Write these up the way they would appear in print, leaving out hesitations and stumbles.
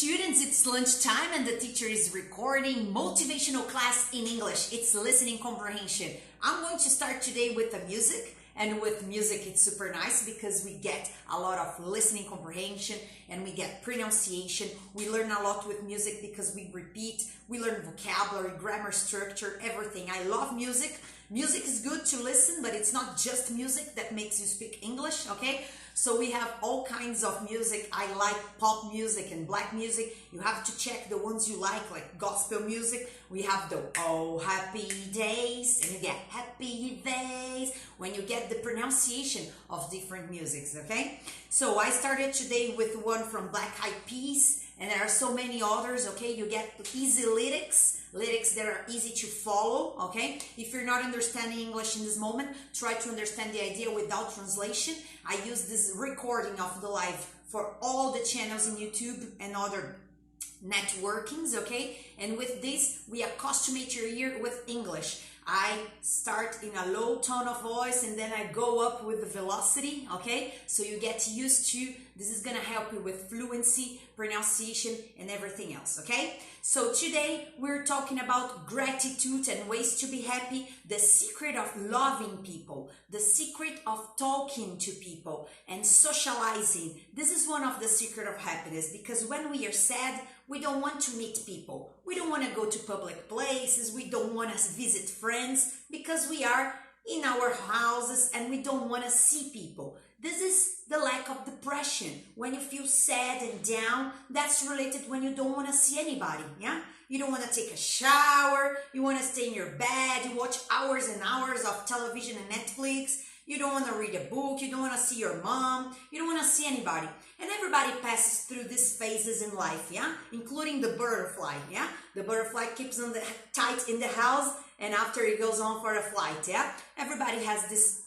students, it's lunchtime and the teacher is recording motivational class in English. It's listening comprehension. I'm going to start today with the music, and with music it's super nice because we get a lot of listening comprehension and we get pronunciation. We learn a lot with music because we repeat, we learn vocabulary, grammar structure, everything. I love music. Music is good to listen, but it's not just music that makes you speak English, okay? So we have all kinds of music. I like pop music and black music. You have to check the ones you like gospel music. We have the oh happy days, and you get happy days when you get the pronunciation of different musics, okay? So I started today with one from Black Eyed Peas, and there are so many others, okay? You get easy lyrics that are easy to follow, okay? If you're not understanding English in this moment, try to understand the idea without translation. I use this recording of the live for all the channels in YouTube and other networkings, okay? And with this, we accustomate your ear with English. I start in a low tone of voice and then I go up with the velocity, okay? So you get used to, this is gonna help you with fluency, pronunciation, and everything else, okay? So today we're talking about gratitude and ways to be happy, the secret of loving people, the secret of talking to people, and socializing. This is one of the secret of happiness, because when we are sad, we don't want to meet people. We don't want to go to public places. We don't want to visit friends because we are in our houses and we don't want to see people. This is the lack of depression. When you feel sad and down, that's related when you don't want to see anybody, yeah? You don't want to take a shower. You want to stay in your bed. You watch hours and hours of television and Netflix. You don't want to read a book. You don't want to see your mom. You don't want to see anybody. And everybody passes through these phases in life, yeah? Including the butterfly, yeah? The butterfly keeps on tight in the house and after it goes on for a flight, yeah? Everybody has these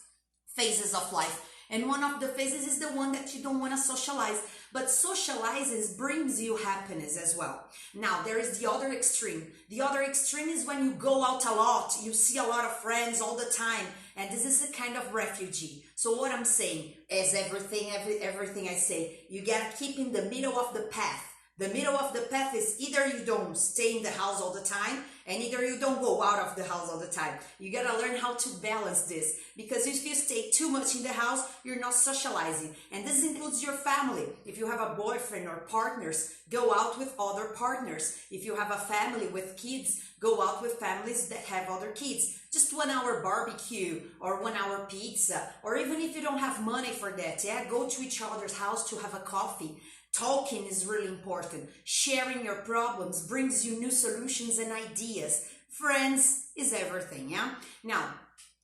phases of life. And one of the phases is the one that you don't want to socialize. But socializing brings you happiness as well. Now, there is the other extreme. The other extreme is when you go out a lot. You see a lot of friends all the time. And this is a kind of refugee. So what I'm saying is everything I say, you gotta keep in the middle of the path. The middle of the path is either you don't stay in the house all the time, and either you don't go out of the house all the time. You gotta learn how to balance this, because if you stay too much in the house, you're not socializing. And this includes your family. If you have a boyfriend or partners, go out with other partners. If you have a family with kids, go out with families that have other kids. Just 1 hour barbecue or 1 hour pizza, or even if you don't have money for that, yeah, go to each other's house to have a coffee. Talking is really important. Sharing your problems brings you new solutions and ideas. Friends is everything, yeah? Now,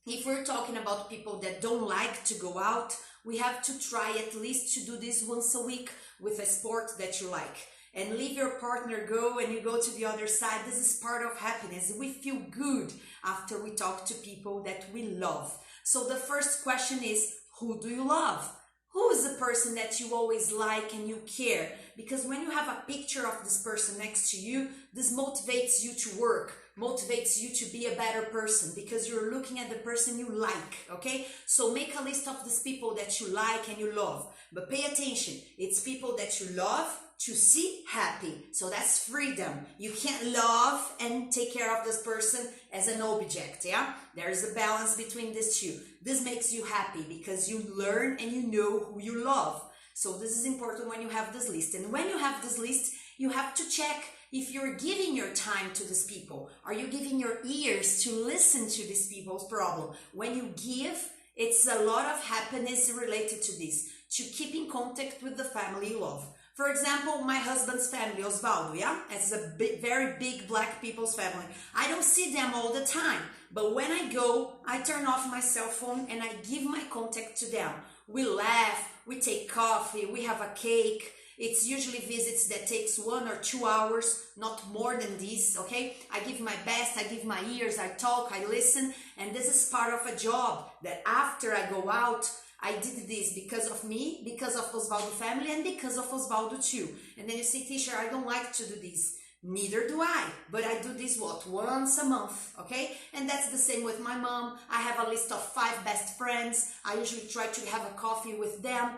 if we're talking about people that don't like to go out, we have to try at least to do this once a week with a sport that you like. And leave your partner go and you go to the other side. This is part of happiness. We feel good after we talk to people that we love. So the first question is, who do you love? Who is the person that you always like and you care? Because when you have a picture of this person next to you, this motivates you to work, motivates you to be a better person, because you're looking at the person you like, okay? So make a list of these people that you like and you love. But pay attention, it's people that you love to see happy. So that's freedom. You can't love and take care of this person as an object, yeah? There's a balance between these two. This makes you happy because you learn and you know who you love. So this is important when you have this list. And when you have this list, you have to check if you're giving your time to these people. Are you giving your ears to listen to these people's problem? When you give, it's a lot of happiness related to this, to keep in contact with the family you love. For example, my husband's family, Osvaldo, yeah? It's a very big black people's family. I don't see them all the time, but when I go, I turn off my cell phone and I give my contact to them. We laugh, we take coffee, we have a cake. It's usually visits that takes 1 or 2 hours, not more than this, okay? I give my best, I give my ears, I talk, I listen, and this is part of a job that after I go out, I did this because of me, because of Osvaldo family, and because of Osvaldo too. And then you say, teacher, I don't like to do this. Neither do I, but I do this once a month, okay? And that's the same with my mom. I have a list of 5 best friends. I usually try to have a coffee with them.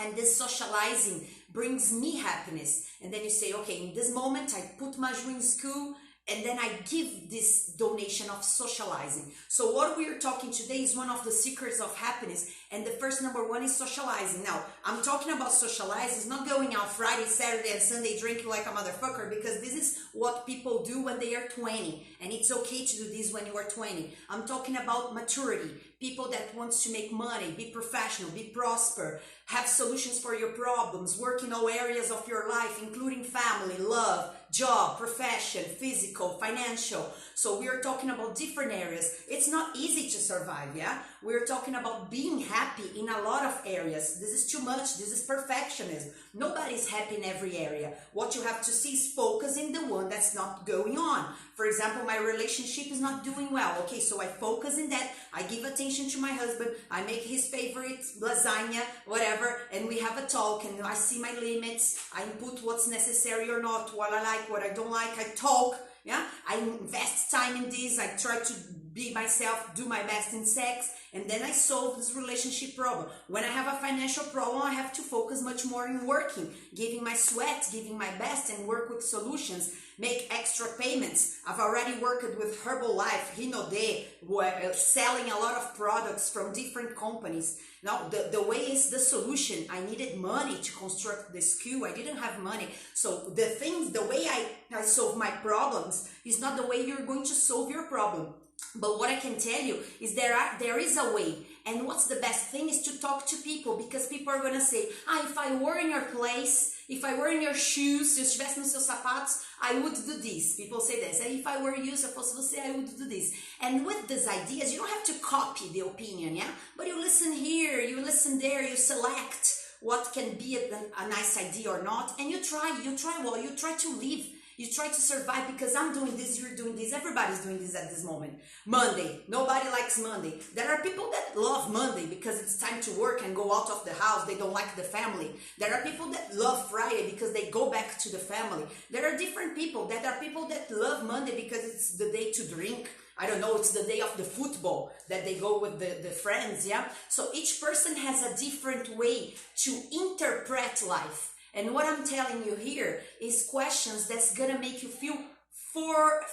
And this socializing brings me happiness. And then you say, okay, in this moment I put Maju in school, and then I give this donation of socializing. So what we are talking today is one of the secrets of happiness. And the first number one is socializing. Now, I'm talking about socializing. It's not going out Friday, Saturday, and Sunday drinking like a motherfucker, because this is what people do when they are 20. And it's okay to do this when you are 20. I'm talking about maturity. People that wants to make money, be professional, be prosper, have solutions for your problems, work in all areas of your life, including family, love, job, profession, physical, financial. So we are talking about different areas. It's not easy to survive, yeah? We're talking about being happy in a lot of areas. This is too much. This is perfectionism. Nobody's happy in every area. What you have to see is focus in the one that's not going on. For example, my relationship is not doing well. Okay, so I focus in that. I give attention to my husband. I make his favorite lasagna, whatever, and we have a talk, and I see my limits. I input what's necessary or not, what I like, what I don't like. I talk, yeah? I invest time in this. I try to be myself, do my best in sex, and then I solve this relationship problem. When I have a financial problem, I have to focus much more in working, giving my sweat, giving my best, and work with solutions, make extra payments. I've already worked with Herbalife, Hinode, selling a lot of products from different companies. Now, the way is the solution. I needed money to construct the skill. I didn't have money. So the way I solve my problems is not the way you're going to solve your problem. But what I can tell you is there is a way. And what's the best thing is to talk to people, because people are going to say, if I were in your place, if I were in your shoes, se eu estivesse nos seus sapatos, I would do this. People say this. If I were you, se eu fosse você, I would do this. And with these ideas, you don't have to copy the opinion, yeah? But you listen here, you listen there, you select what can be a nice idea or not, and you try to live. You try to survive, because I'm doing this, you're doing this, everybody's doing this at this moment. Monday, nobody likes Monday. There are people that love Monday because it's time to work and go out of the house. They don't like the family. There are people that love Friday because they go back to the family. There are different people. There are people that love Monday because it's the day to drink. I don't know, it's the day of the football that they go with the friends, yeah? So each person has a different way to interpret life. And what I'm telling you here is questions that's gonna make you feel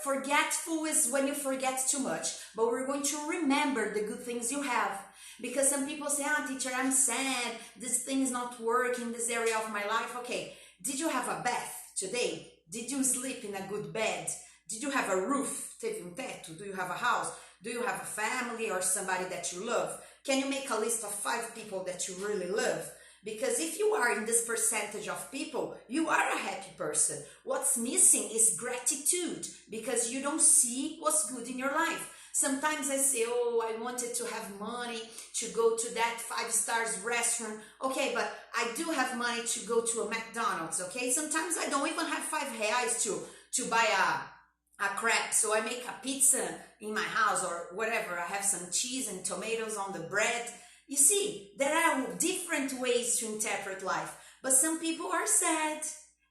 forgetful is when you forget too much. But we're going to remember the good things you have. Because some people say, teacher, I'm sad. This thing is not working in this area of my life. Okay, did you have a bath today? Did you sleep in a good bed? Did you have a roof? Teve teto? Do you have a house? Do you have a family or somebody that you love? Can you make a list of 5 people that you really love? Because if you are in this percentage of people, you are a happy person. What's missing is gratitude, because you don't see what's good in your life. Sometimes I say, I wanted to have money to go to that 5-star restaurant. Okay, but I do have money to go to a McDonald's, okay? Sometimes I don't even have 5 reais to buy a crepe. So I make a pizza in my house or whatever. I have some cheese and tomatoes on the bread. You see, there are different ways to interpret life, but some people are sad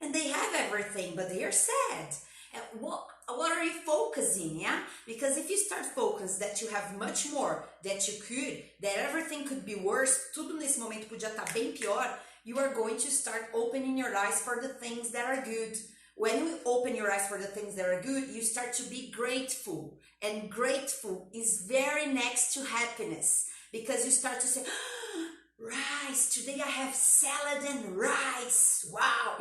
and they have everything, but they are sad. And what are you focusing, yeah? Because if you start focusing that you have much more that you could, that everything could be worse, tudo nesse momento podia estar bem pior, you are going to start opening your eyes for the things that are good. When you open your eyes for the things that are good, you start to be grateful. And grateful is very next to happiness. Because you start to say, rice, today I have salad and rice. Wow,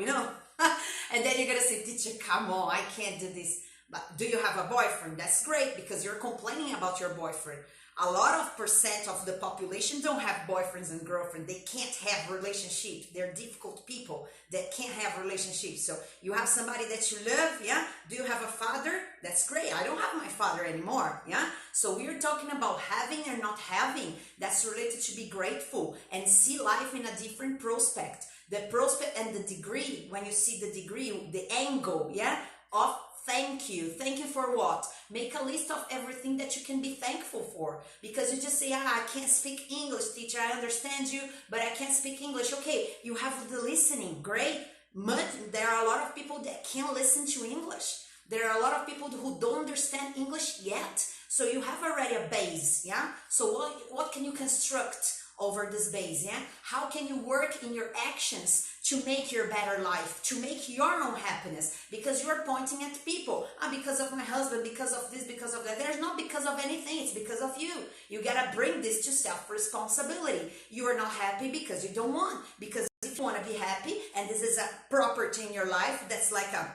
And then you're going to say, teacher, come on, I can't do this. But do you have a boyfriend? That's great, because you're complaining about your boyfriend. A lot of percent of the population don't have boyfriends and girlfriends. They can't have relationships. They're difficult people that can't have relationships. So you have somebody that you love, yeah? Do you have a father? That's great. I don't have my father anymore, yeah? So we're talking about having and not having. That's related to be grateful and see life in a different prospect. The prospect and the degree, when you see the degree, the angle, yeah, of thank you. Thank you for what? Make a list of everything that you can be thankful for. Because you just say, I can't speak English, teacher. I understand you, but I can't speak English. Okay, you have the listening. Great. But there are a lot of people that can't listen to English. There are a lot of people who don't understand English yet. So you have already a base, yeah? So what can you construct over this base, yeah? How can you work in your actions to make your better life, to make your own happiness? Because you're pointing at people. Because of my husband, because of this, because of that. There's not because of anything, it's because of you. You gotta bring this to self-responsibility. You are not happy because you don't want. Because if you want to be happy, and this is a property in your life, that's like a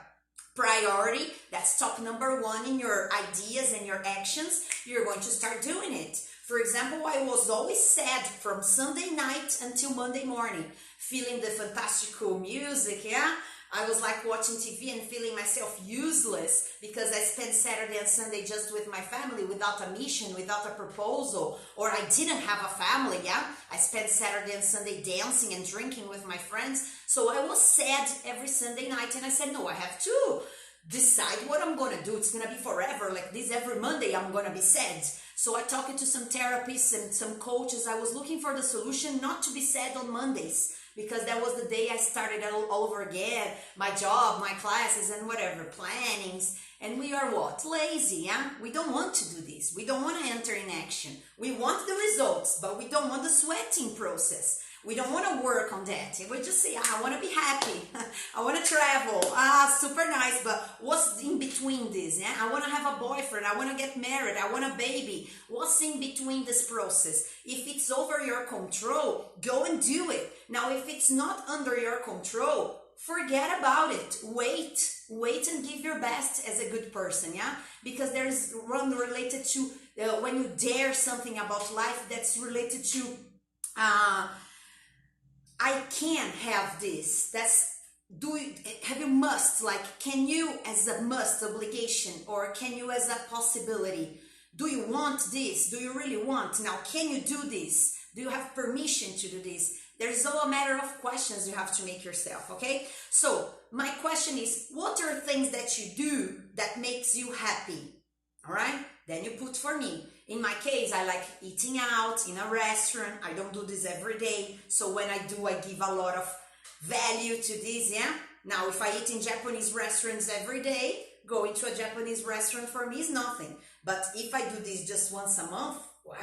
priority, that's top number one in your ideas and your actions, you're going to start doing it. For example, I was always sad from Sunday night until Monday morning, feeling the fantastical music, yeah? I was like watching TV and feeling myself useless because I spent Saturday and Sunday just with my family without a mission, without a proposal, or I didn't have a family, yeah? I spent Saturday and Sunday dancing and drinking with my friends. So I was sad every Sunday night and I said, no, I have to decide what I'm going to do. It's going to be forever like this. Every Monday I'm going to be sad. So I talked to some therapists and some coaches. I was looking for the solution not to be sad on Mondays, because that was the day I started all over again, my job, my classes, and whatever, plannings. And we are what? Lazy, yeah? We don't want to do this. We don't want to enter in action. We want the results, but we don't want the sweating process. We don't want to work on that. We just say, I want to be happy. I want to travel. Super nice. But what's in between this? Yeah? I want to have a boyfriend. I want to get married. I want a baby. What's in between this process? If it's over your control, go and do it. Now, if it's not under your control, forget about it. Wait and give your best as a good person, yeah? Because there's one related to when you dare something about life that's related to I can have this. Have you must, like, can you as a must obligation, or can you as a possibility? Do you want this? Do you really want? Now, can you do this? Do you have permission to do this? There's all a matter of questions you have to make yourself, okay? So my question is, what are things that you do that makes you happy? All right? Then you put for me. In my case, I like eating out in a restaurant. I don't do this every day. So when I do, I give a lot of value to this, yeah? Now, if I eat in Japanese restaurants every day, going to a Japanese restaurant for me is nothing. But if I do this just once a month, wow,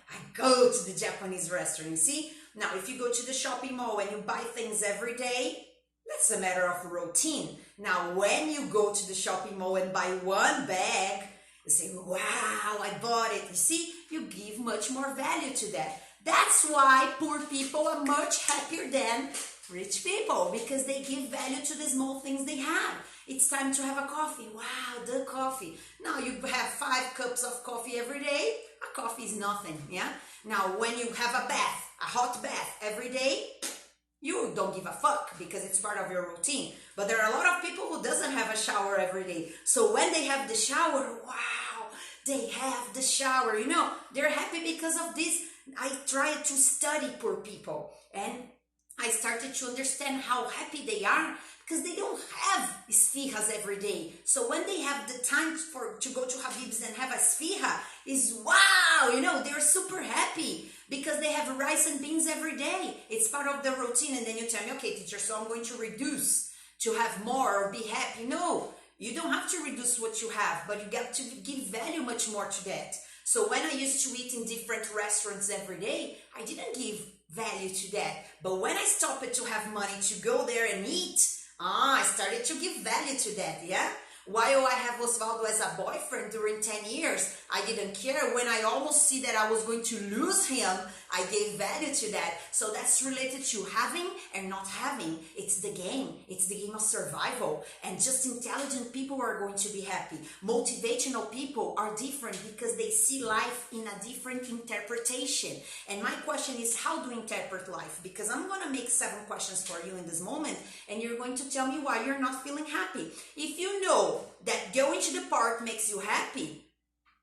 I go to the Japanese restaurant, you see? Now, if you go to the shopping mall and you buy things every day, that's a matter of routine. Now, when you go to the shopping mall and buy one bag, you say, wow, I bought it. You see, you give much more value to that. That's why poor people are much happier than rich people, because they give value to the small things they have. It's time to have a coffee. Wow, the coffee. Now you have 5 cups of coffee every day. A coffee is nothing, yeah? Now, when you have a bath, a hot bath every day, you don't give a fuck because it's part of your routine. But there are a lot of people who doesn't have a shower every day. So when they have the shower, wow, they have the shower. You know, they're happy because of this. I tried to study poor people, and I started to understand how happy they are because they don't have esfihas every day. So when they have the time to go to Habib's and have a esfiha, is wow, you know, they're super happy because they have rice and beans every day. It's part of the routine. And then you tell me, okay, teacher, so I'm going to reduce to have more or be happy. No, you don't have to reduce what you have, but you got to give value much more to that. So when I used to eat in different restaurants every day, I didn't give value to that. But when I stopped to have money to go there and eat, I started to give value to that, yeah? While I have Osvaldo as a boyfriend during 10 years, I didn't care. When I almost see that I was going to lose him, I gave value to that. So that's related to having and not having. It's the game. It's the game of survival. And just intelligent people are going to be happy. Motivational people are different because they see life in a different interpretation. And my question is, how do you interpret life? Because I'm going to make 7 questions for you in this moment, and you're going to tell me why you're not feeling happy. If you know that going to the park makes you happy,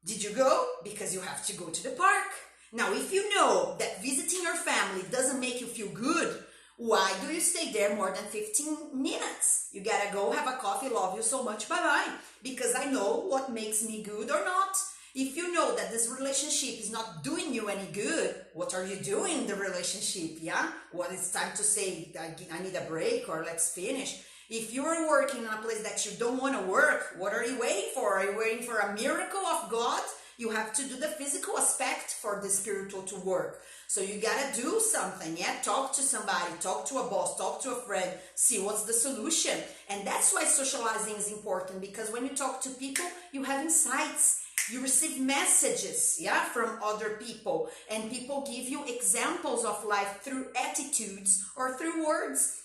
did you go? Because you have to go to the park. Now, if you know that visiting your family doesn't make you feel good, why do you stay there more than 15 minutes? You gotta go have a coffee, love you so much, bye-bye. Because I know what makes me good or not. If you know that this relationship is not doing you any good, what are you doing in the relationship, yeah? Well, it's time to say, I need a break, or let's finish. If you're working in a place that you don't want to work, what are you waiting for? Are you waiting for a miracle of God you have to do the physical aspect for the spiritual to work. So you gotta do something, yeah? Talk to somebody, talk to a boss, talk to a friend, see what's the solution. And that's why socializing is important, because when you talk to people, you have insights. You receive messages, yeah, from other people, and people give you examples of life through attitudes or through words,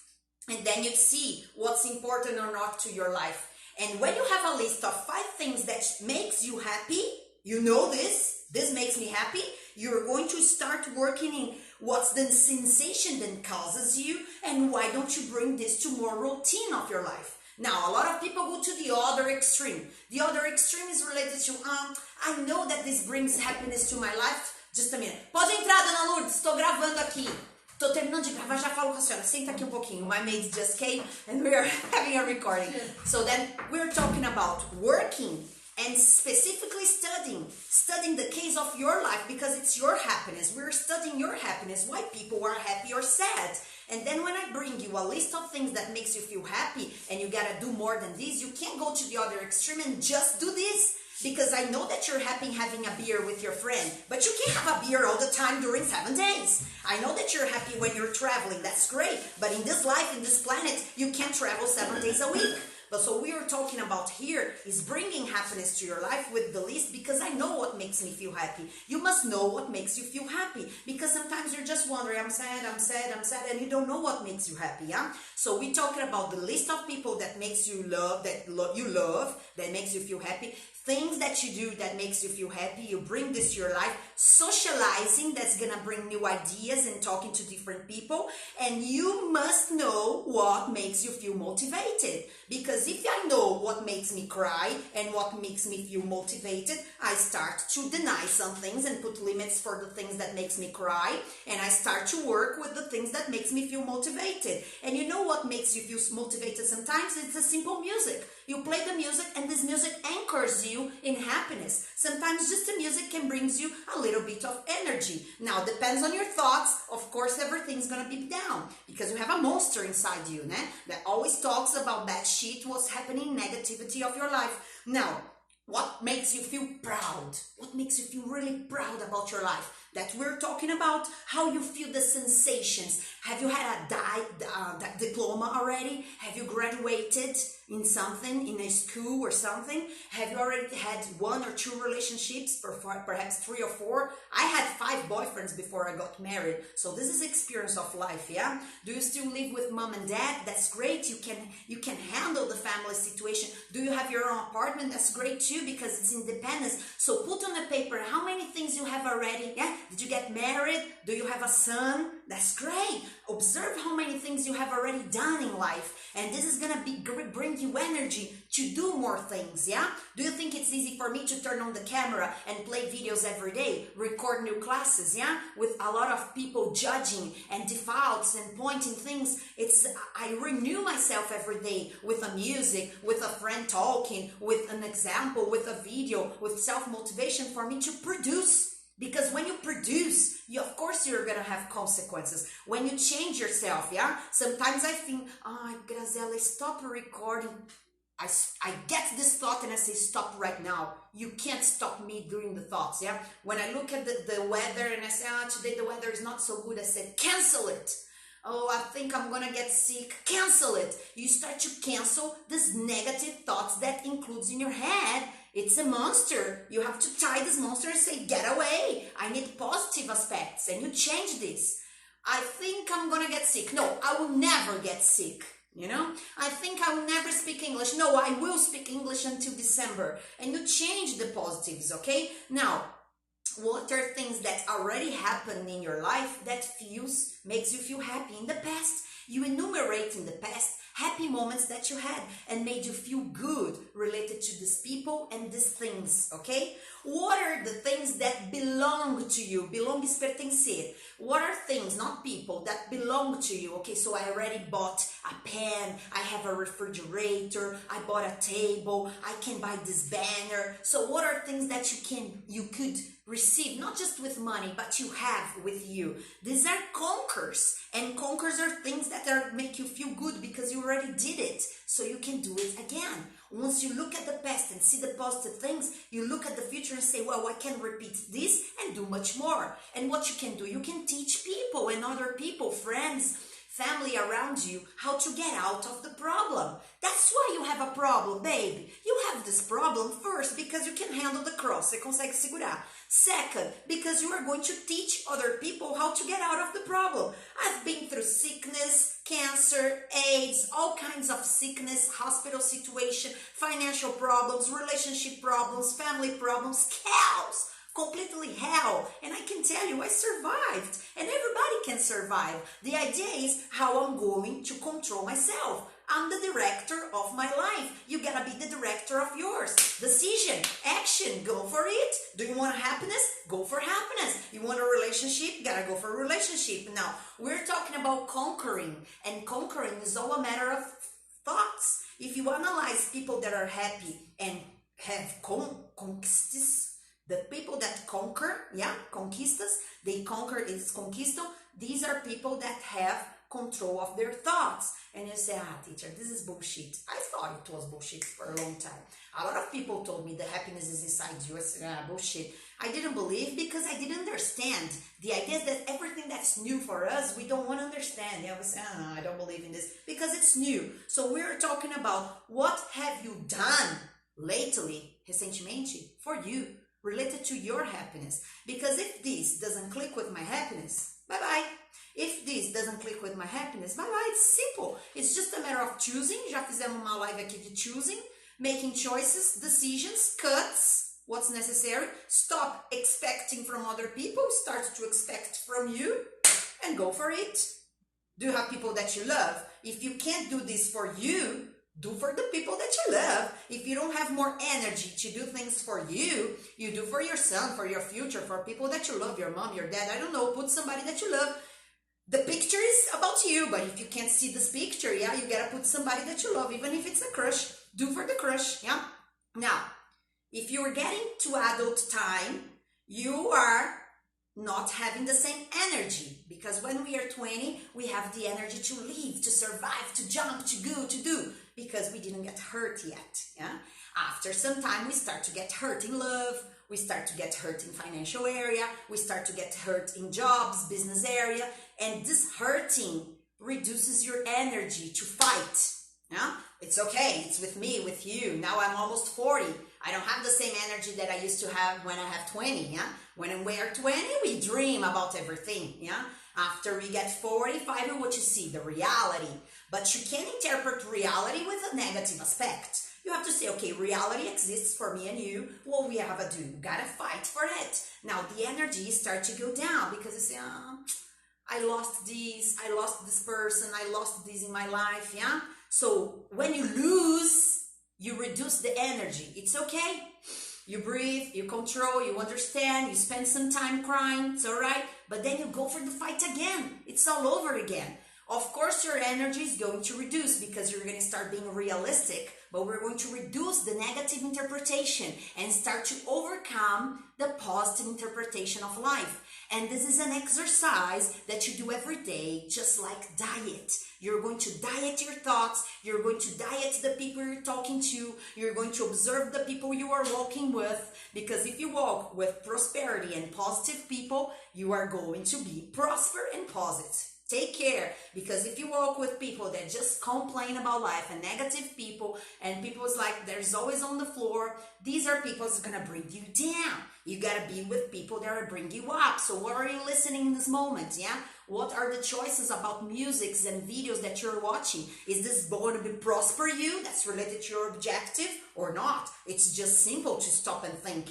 and then you see what's important or not to your life. And when you have a list of 5 things that makes you happy, you know this makes me happy, you're going to start working in what's the sensation that causes you, and why don't you bring this to more routine of your life. Now, a lot of people go to the other extreme. The other extreme is related to, I know that this brings happiness to my life. Just a minute. Pode entrar, Dona Lourdes, estou gravando aqui. Tô terminando de gravar, já falo com a senhora. Senta aqui um pouquinho. My maid just came and we are having a recording. So then we're talking about working and specifically studying the case of your life, because it's your happiness. We're studying your happiness, why people are happy or sad. And then when I bring you a list of things that makes you feel happy, and you gotta do more than this, you can't go to the other extreme and just do this. Because I know that you're happy having a beer with your friend, but you can't have a beer all the time during 7 days. I know that you're happy when you're traveling, that's great. But in this life, in this planet, you can't travel 7 days a week. But so we are talking about here is bringing happiness to your life with the list, because I know what makes me feel happy. You must know what makes you feel happy, because sometimes you're just wondering, I'm sad, and you don't know what makes you happy, yeah? So we're talking about the list of people that makes you love, that makes you feel happy. Things that you do that makes you feel happy, you bring this to your life. Socializing, that's gonna bring new ideas and talking to different people. And you must know what makes you feel motivated. Because if I know what makes me cry and what makes me feel motivated, I start to deny some things and put limits for the things that makes me cry. And I start to work with the things that makes me feel motivated. And you know what makes you feel motivated sometimes? It's a simple music. You play the music, and this music anchors you in happiness. Sometimes just the music can bring you a little bit of energy. Now, depends on your thoughts. Of course, everything's gonna be down, because you have a monster inside you, né? That always talks about that shit, what's happening, negativity of your life. Now, what makes you feel proud? What makes you feel really proud about your life? That we're talking about how you feel the sensations. Have you had a diploma already? Have you graduated in something, in a school or something? Have you already had 1 or 2 relationships, or perhaps 3 or 4? I had 5 boyfriends before I got married. So this is experience of life, yeah? Do you still live with mom and dad? That's great. You can handle the family situation. Do you have your own apartment? That's great too, because it's independence. So put on the paper how many things you have already, yeah? Did you get married? Do you have a son? That's great. Observe how many things you have already done in life. And this is gonna bring you energy to do more things, yeah? Do you think it's easy for me to turn on the camera and play videos every day, record new classes, yeah? With a lot of people judging and defaults and pointing things. I renew myself every day with a music, with a friend talking, with an example, with a video, with self-motivation for me to produce. Because when you produce, of course you're gonna have consequences. When you change yourself, yeah? Sometimes I think, Graziella, stop recording. I get this thought and I say, stop right now. You can't stop me doing the thoughts, yeah? When I look at the weather and I say, today the weather is not so good, I said, cancel it. Oh, I think I'm gonna get sick. Cancel it. You start to cancel these negative thoughts that includes in your head. It's a monster. You have to tie this monster and say, get away. I need positive aspects. And you change this. I think I'm gonna get sick. No, I will never get sick. You know, I think I will never speak English. No, I will speak English until December. And you change the positives, okay? Now, what are things that already happened in your life that makes you feel happy in the past? You enumerate in the past happy moments that you had and made you feel good related to these people and these things, okay? What are the things that belong to you? Belong is pertencer. What are things, not people, that belong to you? Okay, so I already bought a pen, I have a refrigerator, I bought a table, I can buy this banner. So what are things that you could receive, not just with money, but you have with you. These are conquers, and conquers are things that make you feel good because you already did it, so you can do it again. Once you look at the past and see the positive things, you look at the future and say, well, I can repeat this and do much more. And what you can do, you can teach people and other people, friends, family around you, how to get out of the problem. That's why you have a problem, baby. You have this problem first because you can handle the cross. Você consegue segurar. Second, because you are going to teach other people how to get out of the problem. I've been through sickness, cancer, AIDS, all kinds of sickness, hospital situation, financial problems, relationship problems, family problems, chaos. Completely hell, and I can tell you I survived, and everybody can survive. The idea is how I'm going to control myself. I'm the director of my life. You gotta be the director of yours. Decision, action, go for it. Do you want happiness? Go for happiness. You want a relationship? Gotta go for a relationship. Now, we're talking about conquering, and conquering is all a matter of thoughts. If you analyze people that are happy and have conquistas, the people that conquer, conquistas, they conquer, is conquisto. These are people that have control of their thoughts. And you say, teacher, this is bullshit. I thought it was bullshit for a long time. A lot of people told me the happiness is inside you. I said, bullshit. I didn't believe because I didn't understand. The idea is that everything that's new for us, we don't want to understand. We say, I don't believe in this because it's new. So we're talking about what have you done lately, recentemente, for you, related to your happiness. Because if this doesn't click with my happiness, bye-bye. If this doesn't click with my happiness, bye-bye. It's simple. It's just a matter of choosing. Já fizemos uma live aqui de choosing, making choices, decisions, cuts, what's necessary. Stop expecting from other people. Start to expect from you and go for it. Do you have people that you love? If you can't do this for you, do for the people that you love. If you don't have more energy to do things for you, you do for your son, for your future, for people that you love, your mom, your dad, I don't know, put somebody that you love. The picture is about you, but if you can't see this picture, you gotta put somebody that you love, even if it's a crush, do for the crush, Now, if you are getting to adult time, you are not having the same energy, because when we are 20, we have the energy to live, to survive, to jump, to go, to do, because we didn't get hurt yet, After some time, we start to get hurt in love, we start to get hurt in financial area, we start to get hurt in jobs, business area, and this hurting reduces your energy to fight, It's okay, it's with me, with you. Now I'm almost 40. I don't have the same energy that I used to have when I have 20, When we are 20, we dream about everything, After we get 45, what you see, the reality. But you can't interpret reality with a negative aspect. You have to say, okay, reality exists for me and you. What we have to do? Gotta fight for it. Now the energy start to go down because you say, I lost this person, I lost this in my life, So when you lose, you reduce the energy. It's okay. You breathe, you control, you understand, you spend some time crying, it's all right. But then you go for the fight again. It's all over again. Of course, your energy is going to reduce because you're going to start being realistic, but we're going to reduce the negative interpretation and start to overcome the positive interpretation of life. And this is an exercise that you do every day, just like diet. You're going to diet your thoughts. You're going to diet the people you're talking to. You're going to observe the people you are walking with. Because if you walk with prosperity and positive people, you are going to be prosper and positive. Take care, because if you walk with people that just complain about life and negative people, and people is like, there's always on the floor, these are people that's gonna bring you down. You gotta be with people that are bring you up. So what are you listening in this moment, What are the choices about musics and videos that you're watching? Is this going to be prosper you? That's related to your objective or not? It's just simple to stop and think,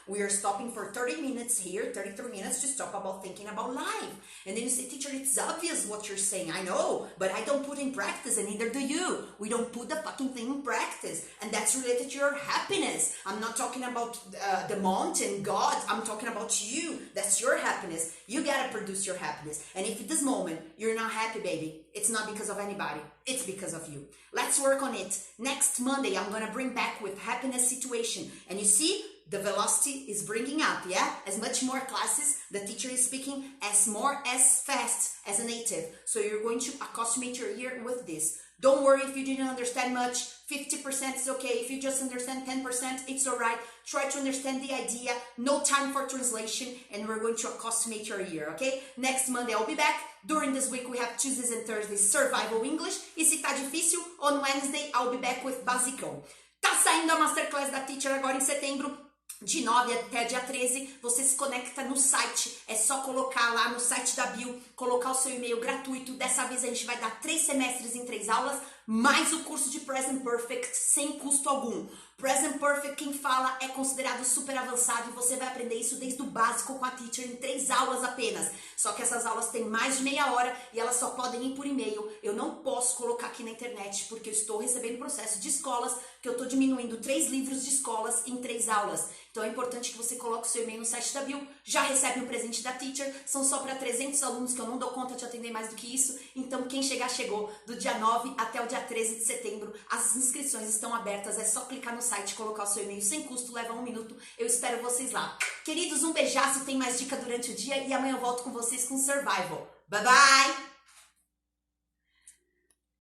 We are stopping for 30 minutes here, 33 minutes to stop about thinking about life. And then you say, teacher, it's obvious what you're saying. I know, but I don't put in practice, and neither do you. We don't put the fucking thing in practice. And that's related to your happiness. I'm not talking about the mountain, God. I'm talking about you. That's your happiness. You gotta produce your happiness. And if this moment you're not happy, baby, it's not because of anybody. It's because of you. Let's work on it. Next Monday, I'm going to bring back with happiness situation. And you see, the velocity is bringing up, yeah? As much more classes, the teacher is speaking as fast as a native. So you're going to accustom your ear with this. Don't worry if you didn't understand much. 50% is okay. If you just understand 10%, it's all right. Try to understand the idea. No time for translation. And we're going to accustom your ear, okay? Next Monday, I'll be back. During this week, we have Tuesdays and Thursdays, Survival English. E se tá difícil, on Wednesday, I'll be back with Basicão. Tá saindo a Masterclass da Teacher agora em setembro. De 9 até dia 13, você se conecta no site, é só colocar lá no site da Bio, colocar o seu e-mail gratuito. Dessa vez a gente vai dar 3 semestres em 3 aulas, mais o curso de Present Perfect sem custo algum. Present Perfect, quem fala, é considerado super avançado e você vai aprender isso desde o básico com a Teacher em 3 aulas apenas. Só que essas aulas têm mais de meia hora e elas só podem ir por e-mail. Eu não posso colocar aqui na internet porque eu estou recebendo processo de escolas que eu estou diminuindo 3 livros de escolas em 3 aulas. Então é importante que você coloque o seu e-mail no site da Bio, já recebe o presente da Teacher, são só para 300 alunos que eu não dou conta de atender mais do que isso. Então quem chegar, chegou. Do dia 9 até o dia 13 de setembro, as inscrições estão abertas, é só clicar no site, colocar o seu e-mail sem custo, leva 1 minuto, eu espero vocês lá. Queridos, um beijaço, tem mais dica durante o dia e amanhã eu volto com vocês com Survival. Bye bye!